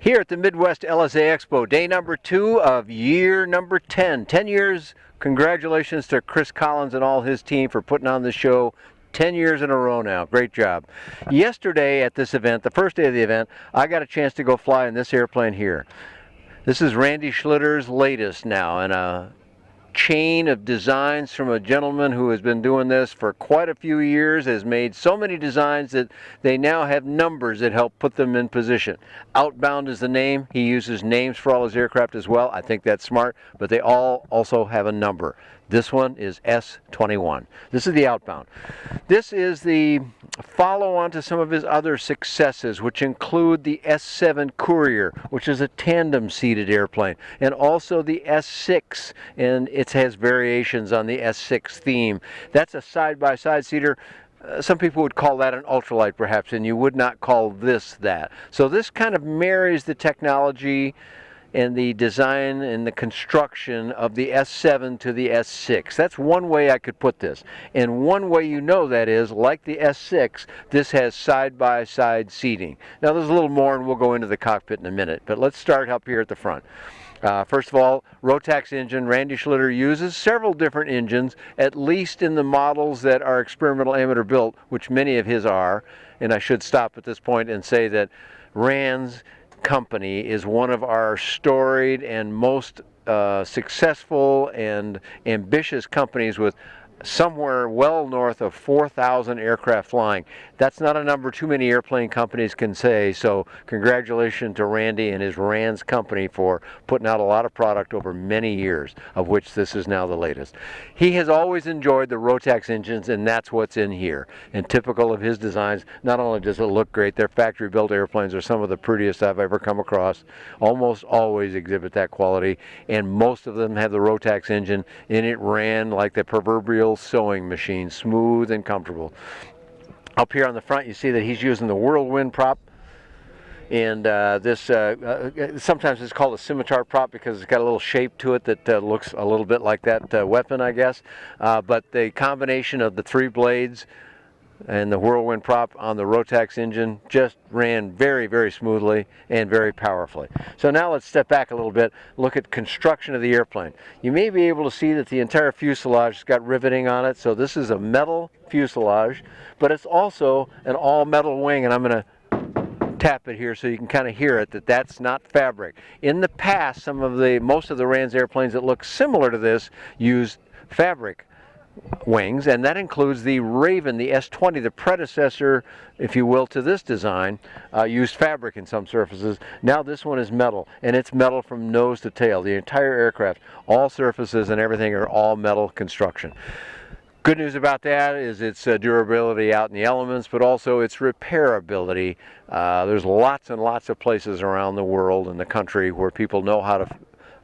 Here at the Midwest LSA Expo, day number 2 of year number 10. 10 years. Congratulations to Chris Collins and all his team for putting on the show 10 years in a row now. Great job. Yesterday at this event, the first day of the event, I got a chance to go fly in this airplane here. This is Randy Schlitter's latest now, and a chain of designs from a gentleman who has been doing this for quite a few years, has made so many designs that they now have numbers that help put them in position. Outbound is the name. He uses names for all his aircraft as well. I think that's smart, but they all also have a number. This one is S21. This is the Outbound. This is the follow-on to some of his other successes, which include the S7 Courier, which is a tandem-seated airplane, and also the S6, and it has variations on the S6 theme. That's a side-by-side seater. Some people would call that an ultralight perhaps, and you would not call this that. So this kind of marries the technology and the design and the construction of the S7 to the S6. That's one way I could put this. And one way you know that is, like the S6, this has side-by-side seating. Now there's a little more, and we'll go into the cockpit in a minute, but let's start up here at the front. First of all, Rotax engine. Randy Schlitter uses several different engines, at least in the models that are experimental amateur built, which many of his are. And I should stop at this point and say that RANS company is one of our storied and most successful and ambitious companies, with somewhere well north of 4,000 aircraft flying. That's not a number too many airplane companies can say, so congratulations to Randy and his RANS company for putting out a lot of product over many years, of which this is now the latest. He has always enjoyed the Rotax engines, and that's what's in here. And typical of his designs, not only does it look great, their factory-built airplanes are some of the prettiest I've ever come across. Almost always exhibit that quality, and most of them have the Rotax engine, and it ran like the proverbial sewing machine, smooth and comfortable. Up here on the front, you see that he's using the Whirlwind Prop, and this sometimes it's called a scimitar prop because it's got a little shape to it that looks a little bit like that weapon, I guess. But the combination of the 3 blades and the Whirlwind Prop on the Rotax engine just ran very, very smoothly and very powerfully. So now let's step back a little bit, look at construction of the airplane. You may be able to see that the entire fuselage has got riveting on it. So this is a metal fuselage, but it's also an all-metal wing, and I'm going to tap it here so you can kind of hear it, that's not fabric. In the past, most of the RANS airplanes that look similar to this used fabric wings, and that includes the Raven, the S20, the predecessor, if you will, to this design, used fabric in some surfaces. Now this one is metal, and it's metal from nose to tail. The entire aircraft, all surfaces and everything are all metal construction. Good news about that is its durability out in the elements, but also its repairability. There's lots and lots of places around the world and the country where people know how to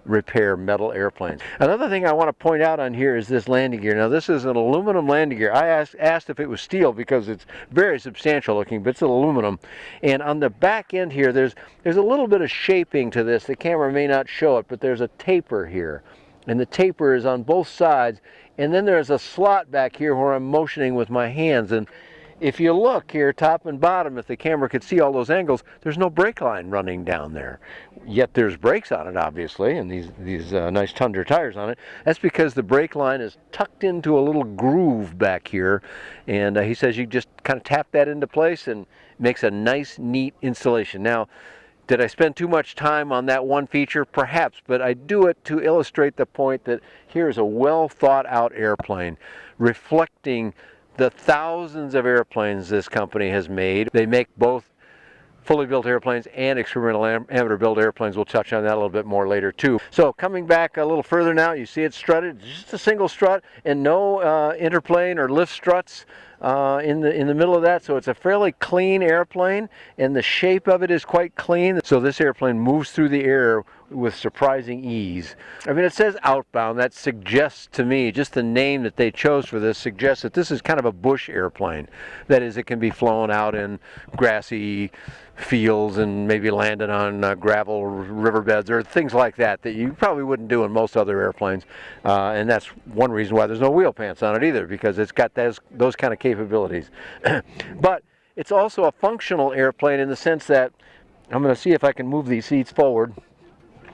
repair metal airplanes. Another thing I want to point out on here is this landing gear. Now this is an aluminum landing gear. I asked if it was steel because it's very substantial looking, but it's aluminum. And on the back end here, there's a little bit of shaping to this. The camera may not show it, but there's a taper here. And the taper is on both sides. And then there's a slot back here where I'm motioning with my hands. And if you look here, top and bottom, if the camera could see all those angles, there's no brake line running down there. Yet there's brakes on it, obviously, and these nice Tundra tires on it. That's because the brake line is tucked into a little groove back here. And he says you just kind of tap that into place and it makes a nice, neat installation. Now, did I spend too much time on that one feature? Perhaps, but I do it to illustrate the point that here's a well thought out airplane reflecting the thousands of airplanes this company has made. They make both fully built airplanes and experimental amateur built airplanes. We'll touch on that a little bit more later too. So coming back a little further now, you see it's strutted. It's just a single strut and no interplane or lift struts in the middle of that. So it's a fairly clean airplane, and the shape of it is quite clean. So this airplane moves through the air with surprising ease. I mean, it says Outbound. That suggests to me, just the name that they chose for this suggests that this is kind of a bush airplane. That is, it can be flown out in grassy fields and maybe landed on gravel riverbeds or things like that you probably wouldn't do in most other airplanes. And that's one reason why there's no wheel pants on it either, because it's got those kind of capabilities. But it's also a functional airplane in the sense that I'm going to see if I can move these seats forward.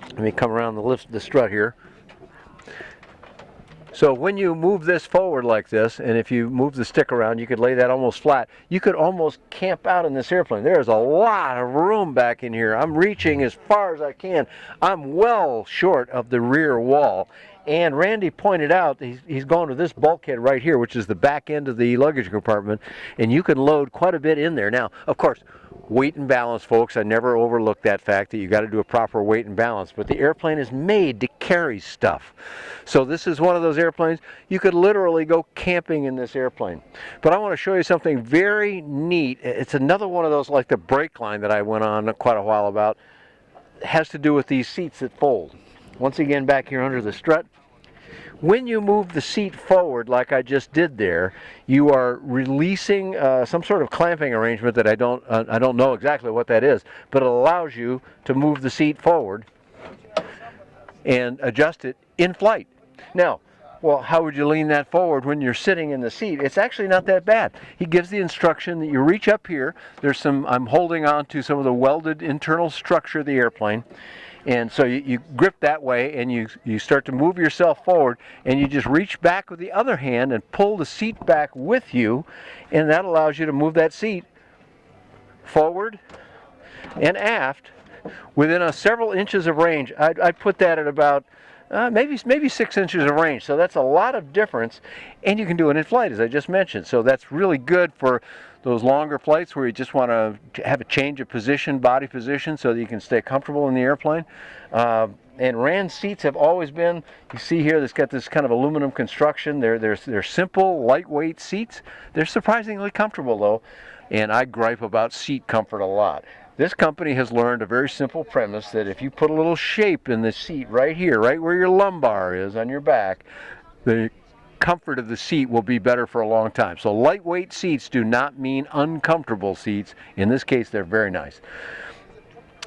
Let me come around the strut here. So when you move this forward like this, and if you move the stick around, you could lay that almost flat. You could almost camp out in this airplane. There's a lot of room back in here. I'm reaching as far as I can. I'm well short of the rear wall. And Randy pointed out he's going to this bulkhead right here, which is the back end of the luggage compartment, and you can load quite a bit in there. Now, of course, weight and balance, folks. I never overlook that fact that you got to do a proper weight and balance. But the airplane is made to carry stuff. So this is one of those airplanes, you could literally go camping in this airplane. But I want to show you something very neat. It's another one of those like the brake line that I went on quite a while about. It has to do with these seats that fold. Once again, back here under the strut. When you move the seat forward like I just did there, you are releasing some sort of clamping arrangement that I don't know exactly what that is, but it allows you to move the seat forward and adjust it in flight. Now, well, how would you lean that forward when you're sitting in the seat? It's actually not that bad. He gives the instruction that you reach up here. I'm holding on to some of the welded internal structure of the airplane. And so you grip that way, and you start to move yourself forward, and you just reach back with the other hand and pull the seat back with you, and that allows you to move that seat forward and aft within several inches of range. I'd put that at about maybe 6 inches of range. So that's a lot of difference, and you can do it in flight, as I just mentioned. So that's really good for those longer flights where you just want to have a change of position, body position, so that you can stay comfortable in the airplane. And RANS seats have always been, you see here, it's got this kind of aluminum construction. They're simple, lightweight seats. They're surprisingly comfortable, though, and I gripe about seat comfort a lot. This company has learned a very simple premise that if you put a little shape in the seat right here, right where your lumbar is on your back, the comfort of the seat will be better for a long time. So lightweight seats do not mean uncomfortable seats. In this case, they're very nice.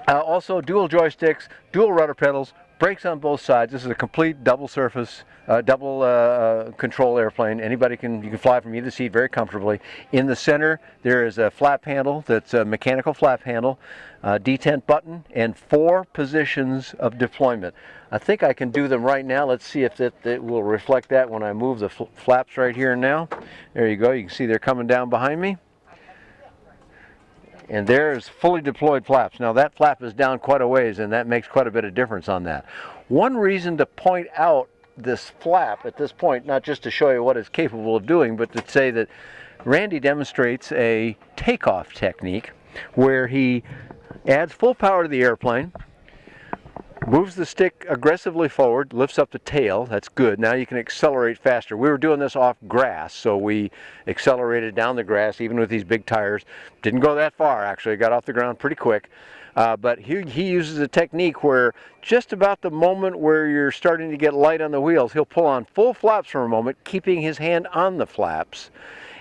Also, dual joysticks, dual rudder pedals, brakes on both sides. This is a complete double surface, double control airplane. You can fly from either seat very comfortably. In the center, there is a flap handle that's a mechanical flap handle, detent button, and 4 positions of deployment. I think I can do them right now. Let's see if it will reflect that when I move the flaps right here and now. There you go. You can see they're coming down behind me. And there's fully deployed flaps. Now that flap is down quite a ways, and that makes quite a bit of difference on that. One reason to point out this flap at this point, not just to show you what it's capable of doing, but to say that Randy demonstrates a takeoff technique where he adds full power to the airplane, moves the stick aggressively forward, lifts up the tail. That's good. Now you can accelerate faster. We were doing this off grass, so we accelerated down the grass, even with these big tires. Didn't go that far, actually. Got off the ground pretty quick. But he uses a technique where just about the moment where you're starting to get light on the wheels, he'll pull on full flaps for a moment, keeping his hand on the flaps.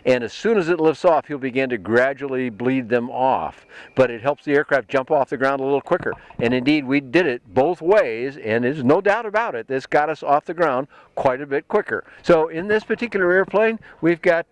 And as soon as it lifts off, he'll begin to gradually bleed them off. But it helps the aircraft jump off the ground a little quicker. And indeed, we did it both ways, and there's no doubt about it. This got us off the ground quite a bit quicker. So in this particular airplane, we've got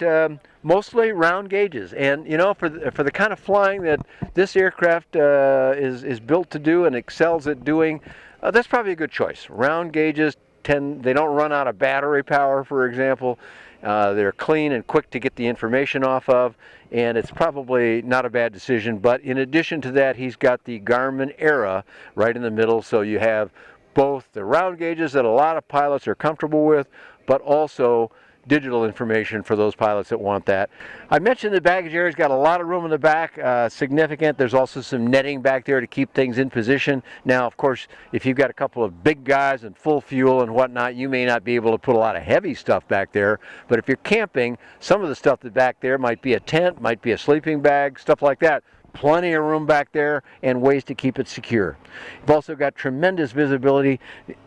mostly round gauges. And you know, for the kind of flying that this aircraft is built to do and excels at doing, that's probably a good choice. Round gauges they don't run out of battery power, for example. They're clean and quick to get the information off of, and it's probably not a bad decision. But in addition to that, he's got the Garmin Era right in the middle, so you have both the round gauges that a lot of pilots are comfortable with, but also digital information for those pilots that want that. I mentioned the baggage area's got a lot of room in the back, significant. There's also some netting back there to keep things in position. Now, of course, if you've got a couple of big guys and full fuel and whatnot, you may not be able to put a lot of heavy stuff back there. But if you're camping, some of the stuff that's back there might be a tent, might be a sleeping bag, stuff like that. Plenty of room back there and ways to keep it secure. You've also got tremendous visibility.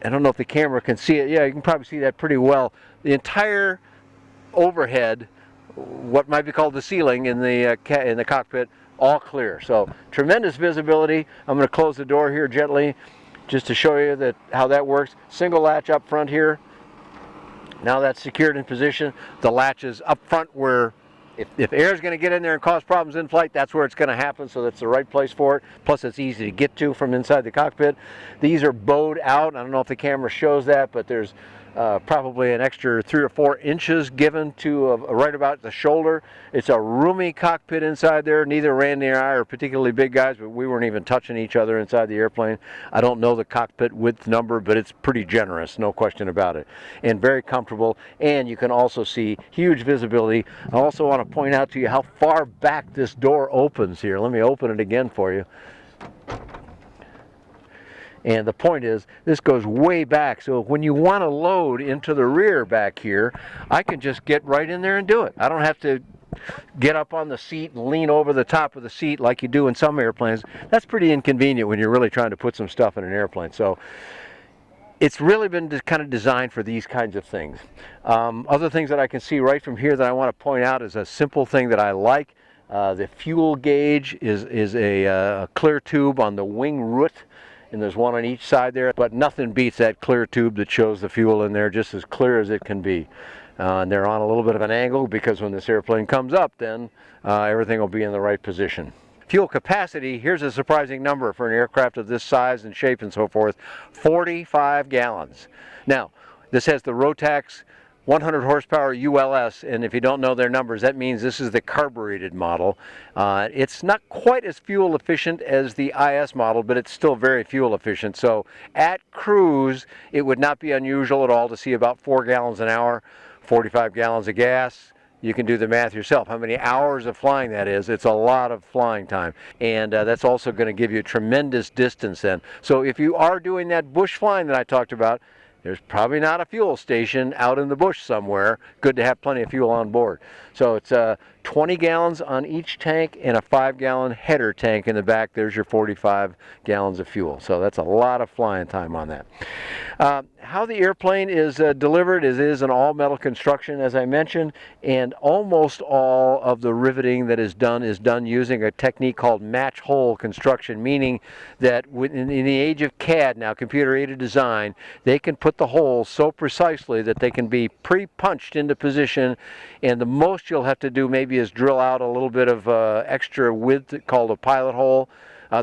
I don't know if the camera can see it. Yeah, you can probably see that pretty well. The entire overhead, what might be called the ceiling in the cockpit, all clear. So tremendous visibility. I'm going to close the door here gently just to show you how that works. Single latch up front here. Now that's secured in position. The latch is up front where If air is going to get in there and cause problems in flight, that's where it's going to happen, so that's the right place for it. Plus, it's easy to get to from inside the cockpit. These are bowed out. I don't know if the camera shows that, but there's probably an extra 3 or 4 inches given to right about the shoulder. It's a roomy cockpit inside there. Neither Randy and I are particularly big guys, but we weren't even touching each other inside the airplane. I don't know the cockpit width number, but it's pretty generous, no question about it, and very comfortable. And you can also see huge visibility. I also want to point out to you how far back this door opens here. Let me open it again for you. And the point is, this goes way back, so when you want to load into the rear back here, I can just get right in there and do it. I don't have to get up on the seat and lean over the top of the seat like you do in some airplanes. That's pretty inconvenient when you're really trying to put some stuff in an airplane. So it's really been kind of designed for these kinds of things. Other things that I can see right from here that I want to point out is a simple thing that I like. The fuel gauge is a clear tube on the wing root, and there's one on each side there, but nothing beats that clear tube that shows the fuel in there, just as clear as it can be. And they're on a little bit of an angle because when this airplane comes up, then everything will be in the right position. Fuel capacity, here's a surprising number for an aircraft of this size and shape and so forth, 45 gallons. Now, this has the Rotax 100 horsepower ULS, and if you don't know their numbers, that means this is the carbureted model. It's not quite as fuel efficient as the IS model, but it's still very fuel efficient. So at cruise, it would not be unusual at all to see about 4 gallons an hour, 45 gallons of gas. You can do the math yourself, how many hours of flying that is. It's a lot of flying time. And that's also going to give you tremendous distance then. So if you are doing that bush flying that I talked about, there's probably not a fuel station out in the bush somewhere. Good to have plenty of fuel on board. So it's 20 gallons on each tank and a 5-gallon header tank in the back. There's your 45 gallons of fuel. So that's a lot of flying time on that. How the airplane is delivered is an all-metal construction, as I mentioned, and almost all of the riveting that is done using a technique called match hole construction, meaning that in the age of CAD now, computer-aided design, they can put the holes so precisely that they can be pre-punched into position, and the most you'll have to do maybe is drill out a little bit of extra width called a pilot hole.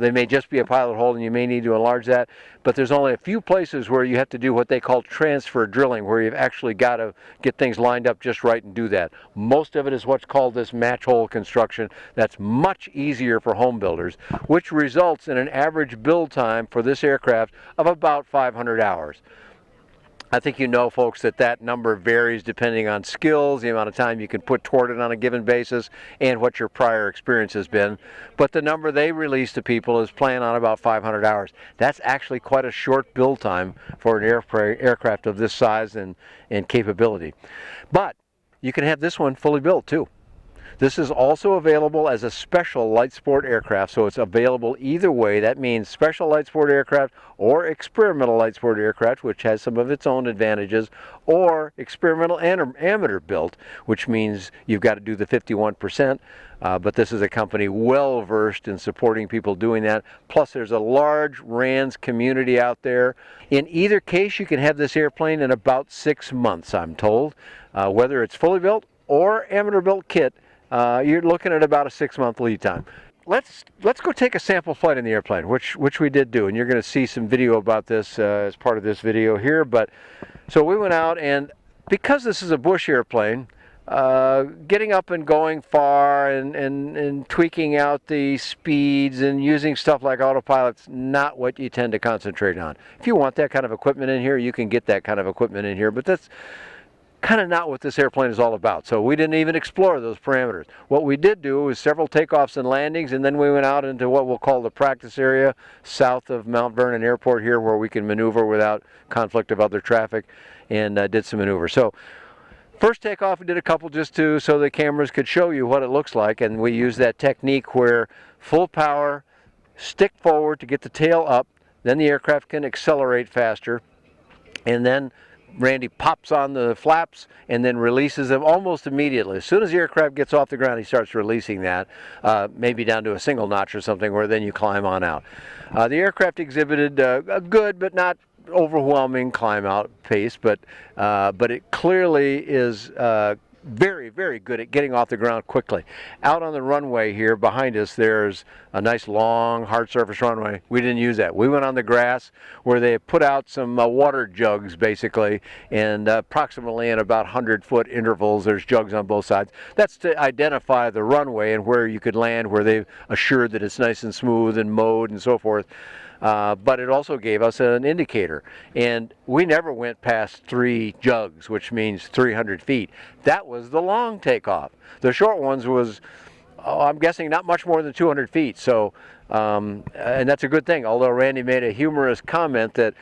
They may just be a pilot hole and you may need to enlarge that, but there's only a few places where you have to do what they call transfer drilling, where you've actually got to get things lined up just right and do that. Most of it is what's called this match hole construction. That's much easier for home builders, which results in an average build time for this aircraft of about 500 hours. I think you know, folks, that number varies depending on skills, the amount of time you can put toward it on a given basis, and what your prior experience has been. But the number they release to people is playing on about 500 hours. That's actually quite a short build time for an aircraft of this size and capability. But you can have this one fully built too. This is also available as a special light sport aircraft, so it's available either way. That means special light sport aircraft or experimental light sport aircraft, which has some of its own advantages, or experimental amateur built, which means you've got to do the 51%. But this is a company well versed in supporting people doing that. Plus there's a large RANS community out there. In either case, you can have this airplane in about 6 months, I'm told. Whether it's fully built or amateur built kit, you're looking at about a 6-month lead time. Let's go take a sample flight in the airplane, which we did do, and you're going to see some video about this as part of this video here. But so we went out, and because this is a bush airplane, getting up and going far and tweaking out the speeds and using stuff like autopilot's not what you tend to concentrate on. If you want that kind of equipment in here, you can get that kind of equipment in here, but that's kind of not what this airplane is all about. So we didn't even explore those parameters. What we did do was several takeoffs and landings, and then we went out into what we'll call the practice area south of Mount Vernon Airport here, where we can maneuver without conflict of other traffic, and did some maneuvers. So first takeoff, we did a couple just so the cameras could show you what it looks like, and we used that technique where full power, stick forward to get the tail up, then the aircraft can accelerate faster, and then Randy pops on the flaps and then releases them almost immediately. As soon as the aircraft gets off the ground, he starts releasing that, maybe down to a single notch or something, where then you climb on out. The aircraft exhibited a good but not overwhelming climb out pace, but it clearly is very, very good at getting off the ground quickly. Out on the runway here behind us, there's a nice long hard surface runway. We didn't use that. We went on the grass where they put out some water jugs basically, and approximately in about 100-foot intervals there's jugs on both sides. That's to identify the runway and where you could land, where they've assured that it's nice and smooth and mowed and so forth. But it also gave us an indicator, and we never went past 3 jugs, which means 300 feet. That was the long takeoff. The short ones was, I'm guessing, not much more than 200 feet. So, and that's a good thing. Although Randy made a humorous comment that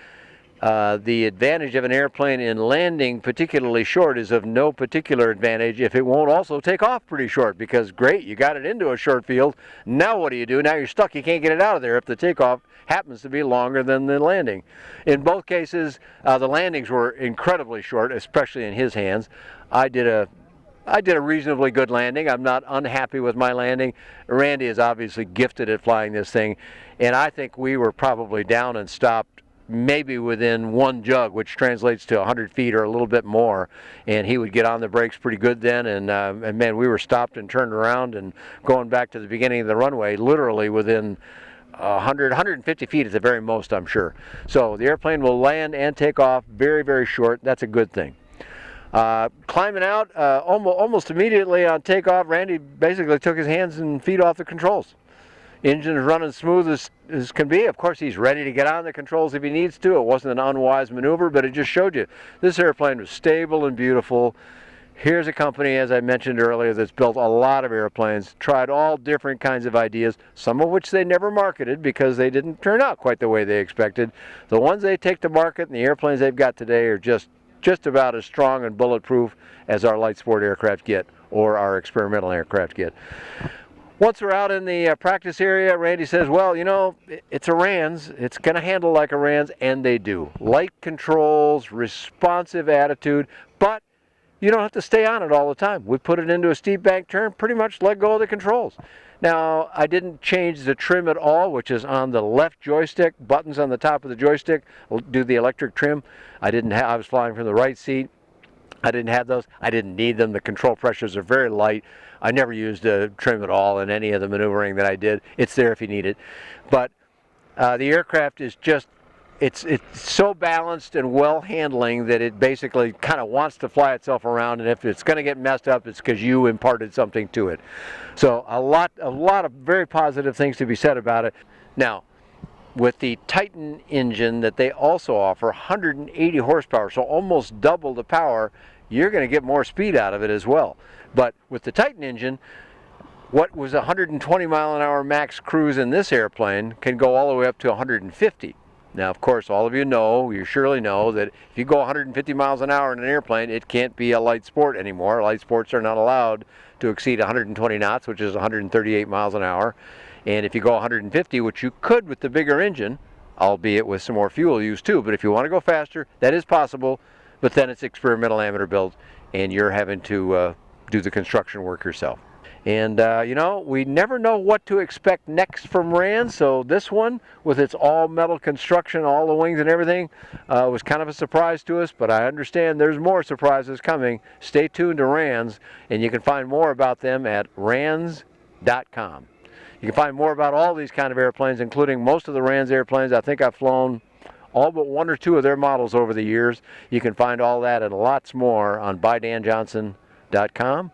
the advantage of an airplane in landing particularly short is of no particular advantage if it won't also take off pretty short, because great, you got it into a short field. Now what do? Now you're stuck. You can't get it out of there if the takeoff happens to be longer than the landing. In both cases, the landings were incredibly short, especially in his hands. I did a reasonably good landing. I'm not unhappy with my landing. Randy is obviously gifted at flying this thing, and I think we were probably down and stopped maybe within 1 jug, which translates to 100 feet or a little bit more, and he would get on the brakes pretty good then, and man, we were stopped and turned around and going back to the beginning of the runway literally within 150 feet at the very most, I'm sure. So the airplane will land and take off very, very short. That's a good thing. Climbing out almost immediately on takeoff, Randy basically took his hands and feet off the controls. Engine is running smooth as can be. Of course, he's ready to get on the controls if he needs to. It wasn't an unwise maneuver, but it just showed you this airplane was stable and beautiful. Here's a company, as I mentioned earlier, that's built a lot of airplanes, tried all different kinds of ideas, some of which they never marketed because they didn't turn out quite the way they expected. The ones they take to market and the airplanes they've got today are just about as strong and bulletproof as our light sport aircraft get, or our experimental aircraft get. Once we're out in the practice area, Randy says, well, you know, it's a RANS. It's going to handle like a RANS, and they do. Light controls, responsive attitude, but you don't have to stay on it all the time. We put it into a steep bank turn, pretty much let go of the controls. Now, I didn't change the trim at all, which is on the left joystick, buttons on the top of the joystick, do the electric trim. I was flying from the right seat. I didn't have those. I didn't need them. The control pressures are very light. I never used a trim at all in any of the maneuvering that I did. It's there if you need it. But the aircraft is just, it's so balanced and well handling that it basically kind of wants to fly itself around, and if it's going to get messed up, it's because you imparted something to it. So a lot of very positive things to be said about it. Now, with the Titan engine that they also offer, 180 horsepower, so almost double the power, you're going to get more speed out of it as well. But with the Titan engine, what was 120 mile an hour max cruise in this airplane can go all the way up to 150. Now, of course, all of you surely know that if you go 150 miles an hour in an airplane, it can't be a light sport anymore. Light sports are not allowed to exceed 120 knots, which is 138 miles an hour. And if you go 150, which you could with the bigger engine, albeit with some more fuel use too, but if you want to go faster, that is possible, but then it's experimental amateur built, and you're having to do the construction work yourself. And you know, we never know what to expect next from RANS, so this one, with its all-metal construction, all the wings and everything, was kind of a surprise to us, but I understand there's more surprises coming. Stay tuned to RANS, and you can find more about them at RANS.com. You can find more about all these kind of airplanes, including most of the RANS airplanes. I think I've flown all but 1 or 2 of their models over the years. You can find all that and lots more on ByDanJohnson.com.